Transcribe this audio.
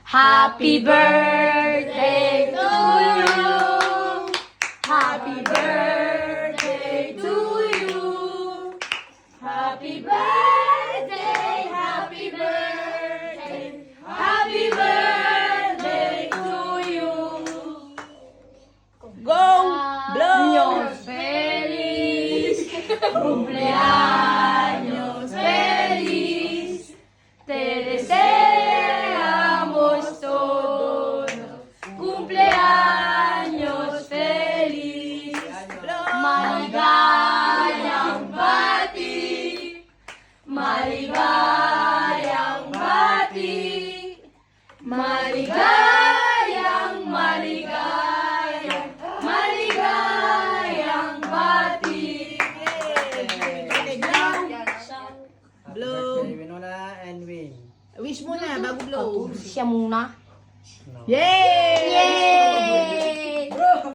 Happy birthday to you. Happy birthday to you. Happy birthday, happy birthday, happy birthday to you. Go! Blow! Feliz cumpleaños feliz. Te deseamos todos cumpleaños feliz. Maligayang bati, maligayang bati, maligayang maligayang maligayang bati. Blow! Okay, Winona and Wing. Wish muna bago blow. Siya muna. Yay!